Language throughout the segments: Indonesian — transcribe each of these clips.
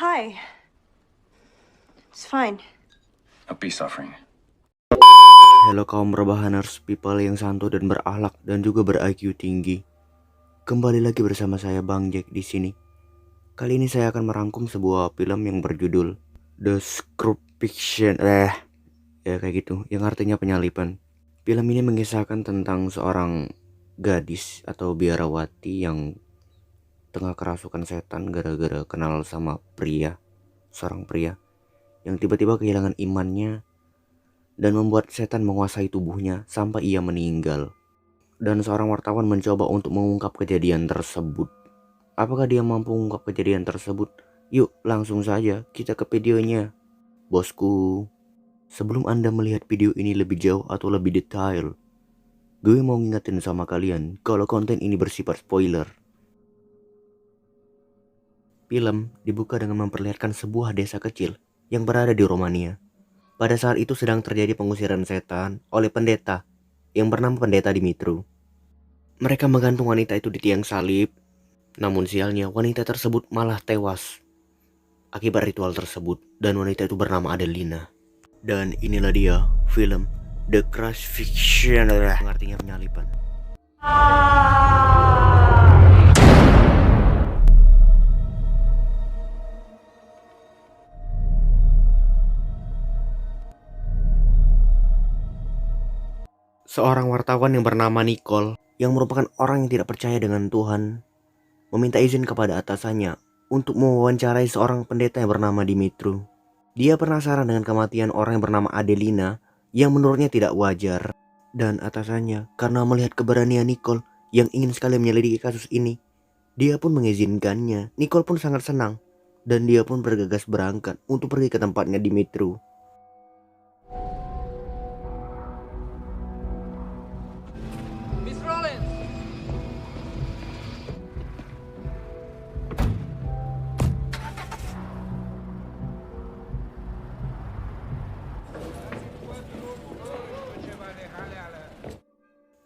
Hi. It's fine. A peace offering. Halo kaum rebahaners, people yang santu dan berakhlak dan juga ber-IQ tinggi. Kembali lagi bersama saya Bang Jack di sini. Kali ini saya akan merangkum sebuah film yang berjudul The Crucifixion. Ya kayak gitu, yang artinya penyalipan. Film ini mengisahkan tentang seorang gadis atau biarawati yang tengah kerasukan setan gara-gara kenal sama seorang pria yang tiba-tiba kehilangan imannya dan membuat setan menguasai tubuhnya sampai ia meninggal. Dan seorang wartawan mencoba untuk mengungkap kejadian tersebut. Apakah dia mampu mengungkap kejadian tersebut? Yuk langsung saja kita ke videonya, bosku. Sebelum Anda melihat video ini lebih jauh atau lebih detail, gue mau ngingetin sama kalian kalau konten ini bersifat spoiler. Film dibuka dengan memperlihatkan sebuah desa kecil yang berada di Romania. Pada saat itu sedang terjadi pengusiran setan oleh pendeta yang bernama Pendeta Dimitru. Mereka menggantung wanita itu di tiang salib, namun sialnya wanita tersebut malah tewas akibat ritual tersebut, dan wanita itu bernama Adelina. Dan inilah dia film The Crucifixion, yang artinya penyalipan. Seorang wartawan yang bernama Nicole, yang merupakan orang yang tidak percaya dengan Tuhan, meminta izin kepada atasannya untuk mewawancarai seorang pendeta yang bernama Dimitru. Dia penasaran dengan kematian orang yang bernama Adelina yang menurutnya tidak wajar. Dan atasannya, karena melihat keberanian Nicole yang ingin sekali menyelidiki kasus ini, dia pun mengizinkannya. Nicole pun sangat senang dan dia pun bergegas berangkat untuk pergi ke tempatnya Dimitru. Miss Rollins!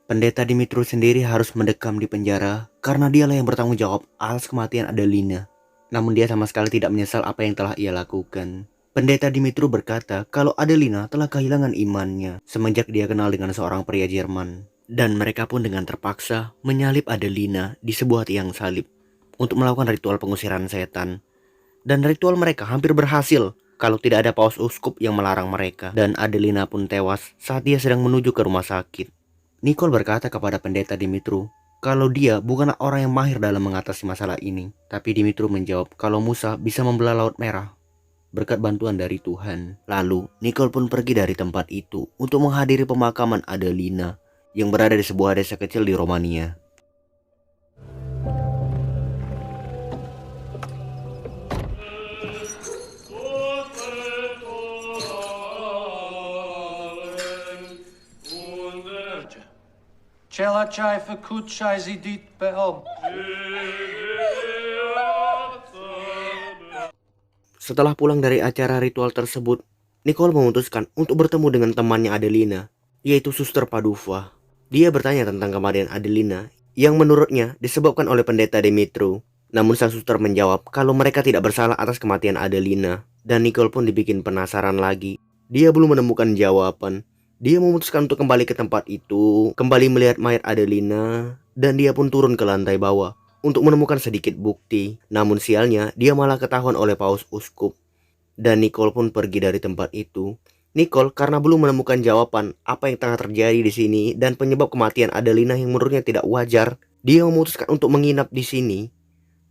Pendeta Dimitru sendiri harus mendekam di penjara karena dialah yang bertanggung jawab atas kematian Adelina. Namun dia sama sekali tidak menyesal apa yang telah ia lakukan. Pendeta Dimitru berkata kalau Adelina telah kehilangan imannya semenjak dia kenal dengan seorang pria Jerman. Dan mereka pun dengan terpaksa menyalib Adelina di sebuah tiang salib untuk melakukan ritual pengusiran setan. Dan ritual mereka hampir berhasil kalau tidak ada paus uskup yang melarang mereka. Dan Adelina pun tewas saat dia sedang menuju ke rumah sakit. Nicole berkata kepada pendeta Dimitru kalau dia bukanlah orang yang mahir dalam mengatasi masalah ini. Tapi Dimitru menjawab kalau Musa bisa membelah Laut Merah berkat bantuan dari Tuhan. Lalu Nicole pun pergi dari tempat itu untuk menghadiri pemakaman Adelina yang berada di sebuah desa kecil di Romania. Cela chai făcut și ai zidit pe om. Setelah pulang dari acara ritual tersebut, Nicole memutuskan untuk bertemu dengan temannya Adelina, yaitu Suster Paduva. Dia bertanya tentang kematian Adelina yang menurutnya disebabkan oleh pendeta Dimitru. Namun sang suster menjawab kalau mereka tidak bersalah atas kematian Adelina. Dan Nicole pun dibikin penasaran lagi. Dia belum menemukan jawaban. Dia memutuskan untuk kembali ke tempat itu, kembali melihat mayat Adelina, dan dia pun turun ke lantai bawah untuk menemukan sedikit bukti. Namun sialnya, dia malah ketahuan oleh paus uskup. Dan Nicole pun pergi dari tempat itu. Nicole karena belum menemukan jawaban apa yang tengah terjadi di sini dan penyebab kematian Adelina yang menurutnya tidak wajar, dia memutuskan untuk menginap di sini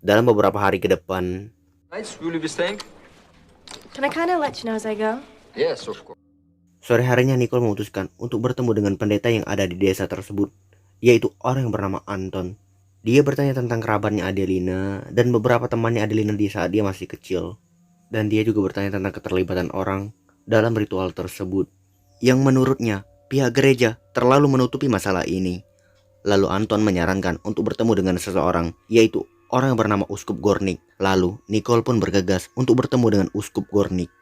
dalam beberapa hari ke depan. Nice, will you be staying? Can I kind of let you know as I go? Yes, of course. Sore harinya Nicole memutuskan untuk bertemu dengan pendeta yang ada di desa tersebut, yaitu orang yang bernama Anton. Dia bertanya tentang kerabatnya Adelina dan beberapa temannya Adelina di saat dia masih kecil. Dan dia juga bertanya tentang keterlibatan orang dalam ritual tersebut, yang menurutnya pihak gereja terlalu menutupi masalah ini. Lalu Anton menyarankan untuk bertemu dengan seseorang, yaitu orang yang bernama Uskup Gornik. Lalu Nicole pun bergegas untuk bertemu dengan Uskup Gornik.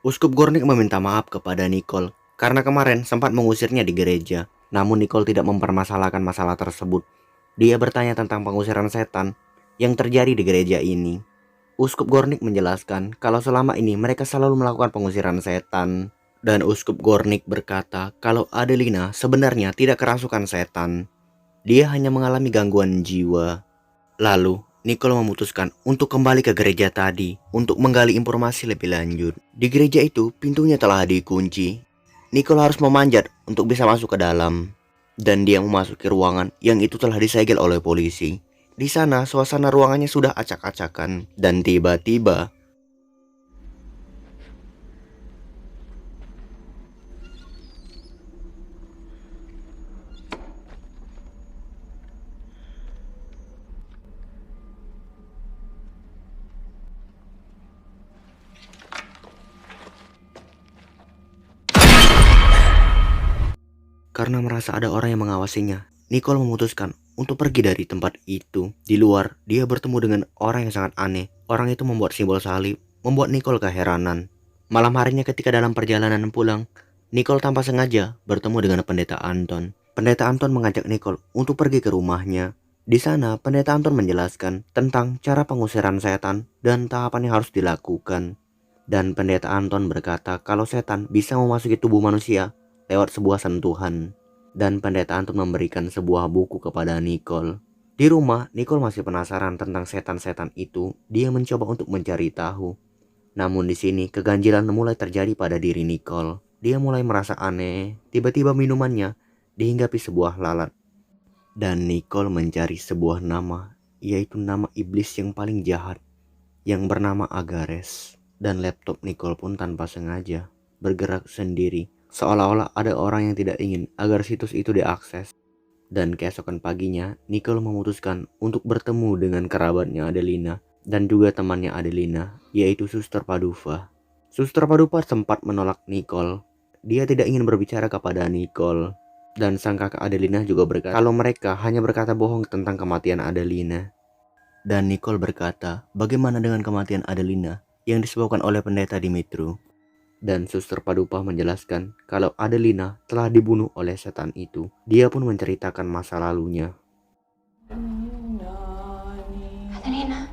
Uskup Gornik meminta maaf kepada Nicole karena kemarin sempat mengusirnya di gereja. Namun Nicole tidak mempermasalahkan masalah tersebut. Dia bertanya tentang pengusiran setan yang terjadi di gereja ini. Uskup Gornik menjelaskan kalau selama ini mereka selalu melakukan pengusiran setan. Dan Uskup Gornik berkata kalau Adelina sebenarnya tidak kerasukan setan. Dia hanya mengalami gangguan jiwa. Lalu Nicole memutuskan untuk kembali ke gereja tadi untuk menggali informasi lebih lanjut. Di gereja itu pintunya telah dikunci. Nicole harus memanjat untuk bisa masuk ke dalam. Dan dia memasuki ruangan yang itu telah disegel oleh polisi. Di sana suasana ruangannya sudah acak-acakan. Dan tiba-tiba karena merasa ada orang yang mengawasinya, Nicole memutuskan untuk pergi dari tempat itu. Di luar, dia bertemu dengan orang yang sangat aneh. Orang itu membuat simbol salib, membuat Nicole keheranan. Malam harinya ketika dalam perjalanan pulang, Nicole tanpa sengaja bertemu dengan Pendeta Anton. Pendeta Anton mengajak Nicole untuk pergi ke rumahnya. Di sana, Pendeta Anton menjelaskan tentang cara pengusiran setan dan tahapan yang harus dilakukan. Dan Pendeta Anton berkata kalau setan bisa memasuki tubuh manusia lewat sebuah sentuhan. Dan Pendeta Anton memberikan sebuah buku kepada Nicole. Di rumah, Nicole masih penasaran tentang setan-setan itu. Dia mencoba untuk mencari tahu. Namun di sini keganjilan mulai terjadi pada diri Nicole. Dia mulai merasa aneh. Tiba-tiba minumannya dihinggapi sebuah lalat. Dan Nicole mencari sebuah nama, yaitu nama iblis yang paling jahat, yang bernama Agares. Dan laptop Nicole pun tanpa sengaja bergerak sendiri, seolah-olah ada orang yang tidak ingin agar situs itu diakses. Dan keesokan paginya, Nicole memutuskan untuk bertemu dengan kerabatnya Adelina dan juga temannya Adelina, yaitu Suster Paduva. Suster Paduva sempat menolak Nicole. Dia tidak ingin berbicara kepada Nicole. Dan sang kakak Adelina juga berkata kalau mereka hanya berkata bohong tentang kematian Adelina. Dan Nicole berkata, bagaimana dengan kematian Adelina yang disebabkan oleh pendeta Dimitru? Dan Suster Padupa menjelaskan kalau Adelina telah dibunuh oleh setan itu. Dia pun menceritakan masa lalunya. Adelina.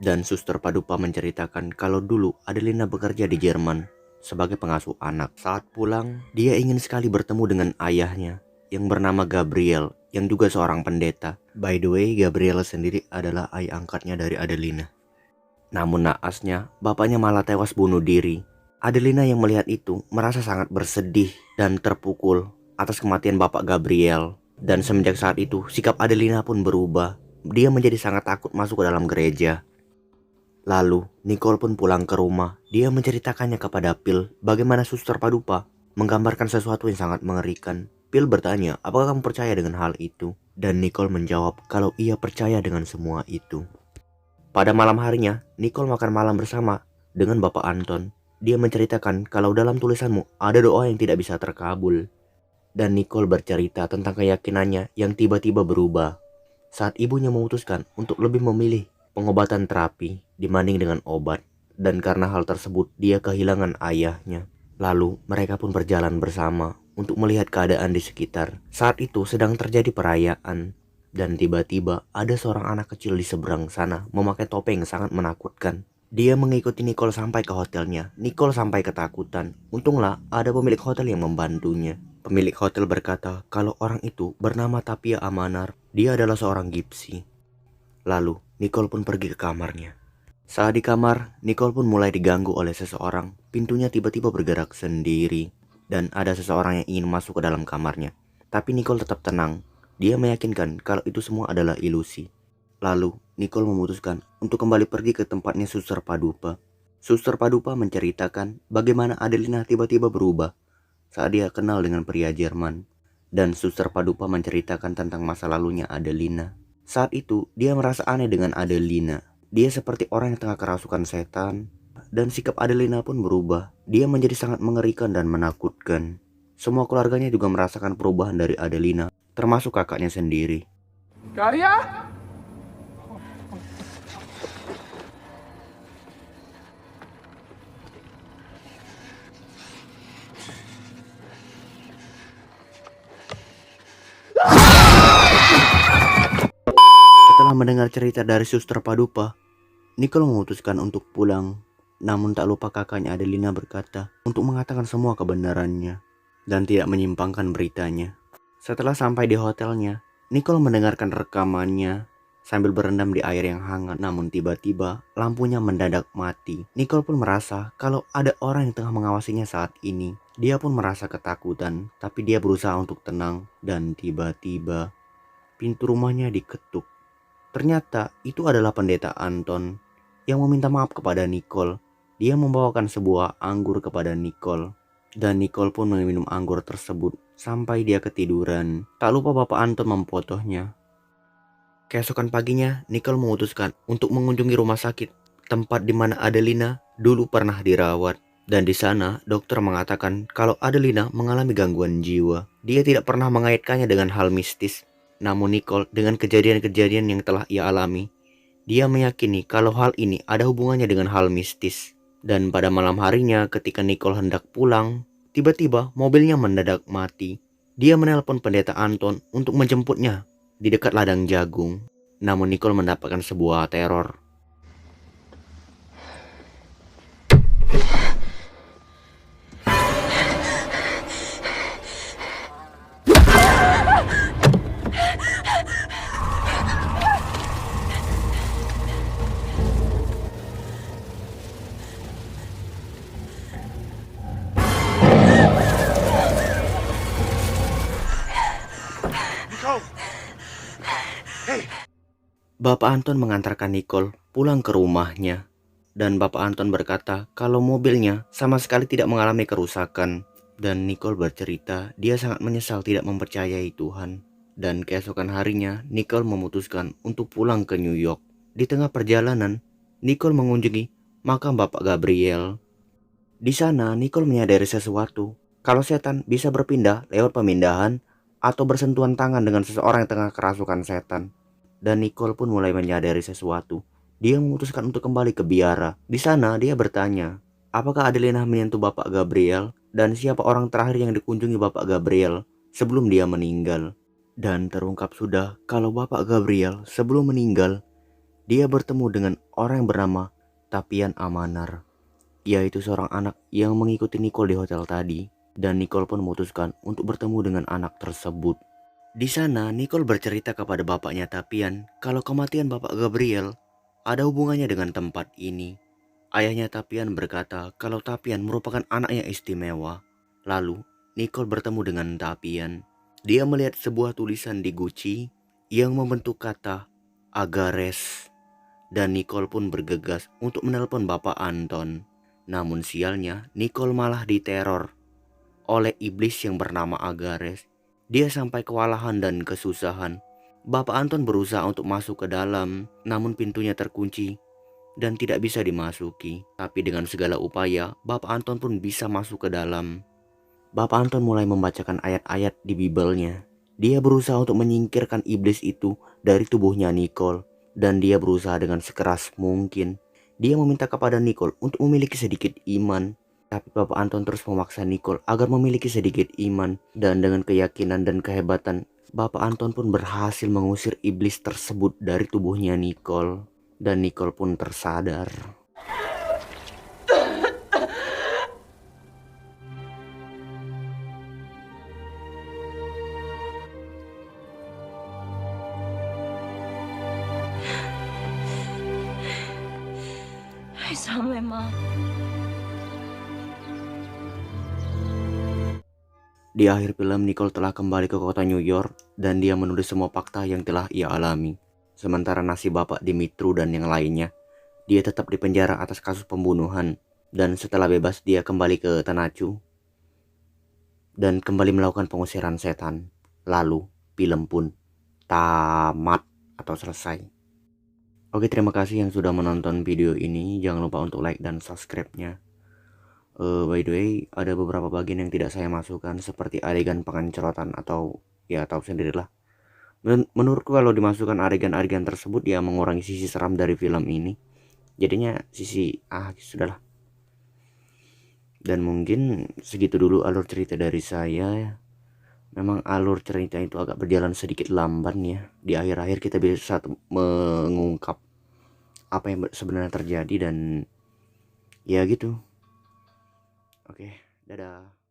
Dan Suster Padupa menceritakan kalau dulu Adelina bekerja di Jerman sebagai pengasuh anak. Saat pulang, dia ingin sekali bertemu dengan ayahnya yang bernama Gabriel, yang juga seorang pendeta. By the way, Gabriel sendiri adalah ayah angkatnya dari Adelina. Namun naasnya, bapaknya malah tewas bunuh diri. Adelina yang melihat itu merasa sangat bersedih dan terpukul atas kematian bapak Gabriel. Dan semenjak saat itu, sikap Adelina pun berubah. Dia menjadi sangat takut masuk ke dalam gereja. Lalu, Nicole pun pulang ke rumah. Dia menceritakannya kepada Phil bagaimana Suster Padupa menggambarkan sesuatu yang sangat mengerikan. Phil bertanya, apakah kamu percaya dengan hal itu? Dan Nicole menjawab kalau ia percaya dengan semua itu. Pada malam harinya, Nicole makan malam bersama dengan Bapak Anton. Dia menceritakan kalau dalam tulisanmu ada doa yang tidak bisa terkabul. Dan Nicole bercerita tentang keyakinannya yang tiba-tiba berubah saat ibunya memutuskan untuk lebih memilih pengobatan terapi dibanding dengan obat. Dan karena hal tersebut dia kehilangan ayahnya. Lalu mereka pun berjalan bersama untuk melihat keadaan di sekitar. Saat itu sedang terjadi perayaan. Dan tiba-tiba ada seorang anak kecil di seberang sana memakai topeng yang sangat menakutkan. Dia mengikuti Nicole sampai ke hotelnya. Nicole sampai ketakutan. Untunglah ada pemilik hotel yang membantunya. Pemilik hotel berkata kalau orang itu bernama Tapia Amanar. Dia adalah seorang gipsi. Lalu Nicole pun pergi ke kamarnya. Saat di kamar, Nicole pun mulai diganggu oleh seseorang. Pintunya tiba-tiba bergerak sendiri. Dan ada seseorang yang ingin masuk ke dalam kamarnya. Tapi Nicole tetap tenang. Dia meyakinkan kalau itu semua adalah ilusi. Lalu Nicole memutuskan untuk kembali pergi ke tempatnya Suster Padupa. Suster Padupa menceritakan bagaimana Adelina tiba-tiba berubah saat dia kenal dengan pria Jerman. Dan Suster Padupa menceritakan tentang masa lalunya Adelina. Saat itu dia merasa aneh dengan Adelina. Dia seperti orang yang tengah kerasukan setan. Dan sikap Adelina pun berubah. Dia menjadi sangat mengerikan dan menakutkan. Semua keluarganya juga merasakan perubahan dari Adelina, termasuk kakaknya sendiri. Karya? Setelah mendengar cerita dari Suster Padupa, Nicole memutuskan untuk pulang. Namun tak lupa kakaknya Adelina berkata untuk mengatakan semua kebenarannya dan tidak menyimpangkan beritanya. Setelah sampai di hotelnya, Nicole mendengarkan rekamannya sambil berendam di air yang hangat. Namun tiba-tiba lampunya mendadak mati. Nicole pun merasa kalau ada orang yang tengah mengawasinya saat ini. Dia pun merasa ketakutan, tapi dia berusaha untuk tenang. Dan tiba-tiba pintu rumahnya diketuk. Ternyata itu adalah pendeta Anton yang meminta maaf kepada Nicole. Dia membawakan sebuah anggur kepada Nicole. Dan Nicole pun meminum anggur tersebut sampai dia ketiduran. Tak lupa Bapak Anton memfotonya. Keesokan paginya, Nicole memutuskan untuk mengunjungi rumah sakit, tempat di mana Adelina dulu pernah dirawat. Dan di sana, dokter mengatakan kalau Adelina mengalami gangguan jiwa. Dia tidak pernah mengaitkannya dengan hal mistis. Namun Nicole, dengan kejadian-kejadian yang telah ia alami, dia meyakini kalau hal ini ada hubungannya dengan hal mistis. Dan pada malam harinya ketika Nicole hendak pulang, tiba-tiba mobilnya mendadak mati. Dia menelpon pendeta Anton untuk menjemputnya di dekat ladang jagung. Namun Nicole mendapatkan sebuah teror. Bapak Anton mengantarkan Nicole pulang ke rumahnya. Dan Bapak Anton berkata kalau mobilnya sama sekali tidak mengalami kerusakan. Dan Nicole bercerita dia sangat menyesal tidak mempercayai Tuhan. Dan keesokan harinya Nicole memutuskan untuk pulang ke New York. Di tengah perjalanan, Nicole mengunjungi makam Bapak Gabriel. Di sana Nicole menyadari sesuatu. Kalau setan bisa berpindah lewat pemindahan atau bersentuhan tangan dengan seseorang yang tengah kerasukan setan. Dan Nicole pun mulai menyadari sesuatu. Dia memutuskan untuk kembali ke biara. Di sana dia bertanya, apakah Adelina menyentuh Bapak Gabriel dan siapa orang terakhir yang dikunjungi Bapak Gabriel sebelum dia meninggal. Dan terungkap sudah kalau Bapak Gabriel sebelum meninggal, dia bertemu dengan orang yang bernama Tapian Amanar, yaitu seorang anak yang mengikuti Nicole di hotel tadi. Dan Nicole pun memutuskan untuk bertemu dengan anak tersebut. Di sana Nicole bercerita kepada bapaknya Tapian kalau kematian Bapak Gabriel ada hubungannya dengan tempat ini. Ayahnya Tapian berkata kalau Tapian merupakan anak yang istimewa. Lalu Nicole bertemu dengan Tapian. Dia melihat sebuah tulisan di guci yang membentuk kata Agares. Dan Nicole pun bergegas untuk menelpon Bapak Anton. Namun sialnya Nicole malah diteror oleh iblis yang bernama Agares. Dia sampai kewalahan dan kesusahan. Bapak Anton berusaha untuk masuk ke dalam, namun pintunya terkunci dan tidak bisa dimasuki. Tapi dengan segala upaya, Bapak Anton pun bisa masuk ke dalam. Bapak Anton mulai membacakan ayat-ayat di Bible-nya. Dia berusaha untuk menyingkirkan iblis itu dari tubuhnya Nicole. Dan dia berusaha dengan sekeras mungkin. Dia meminta kepada Nicole untuk memiliki sedikit iman. Tapi Bapak Anton terus memaksa Nicole agar memiliki sedikit iman. Dan dengan keyakinan dan kehebatan, Bapak Anton pun berhasil mengusir iblis tersebut dari tubuhnya Nicole. Dan Nicole pun tersadar. I saw my mom. Di akhir film, Nicole telah kembali ke kota New York dan dia menulis semua fakta yang telah ia alami. Sementara nasib Bapak Dimitru dan yang lainnya, dia tetap dipenjara atas kasus pembunuhan. Dan setelah bebas, dia kembali ke Tanachu dan kembali melakukan pengusiran setan. Lalu film pun tamat atau selesai. Oke, terima kasih yang sudah menonton video ini. Jangan lupa untuk like dan subscribe-nya. By the way, ada beberapa bagian yang tidak saya masukkan seperti adegan pengancerotan atau ya tahu sendirilah. Menurutku kalau dimasukkan adegan-adegan tersebut ya mengurangi sisi seram dari film ini. Jadinya sisi sudahlah. Dan mungkin segitu dulu alur cerita dari saya. Memang alur cerita itu agak berjalan sedikit lamban ya. Di akhir-akhir kita bisa mengungkap apa yang sebenarnya terjadi dan ya gitu. Oke, dadah.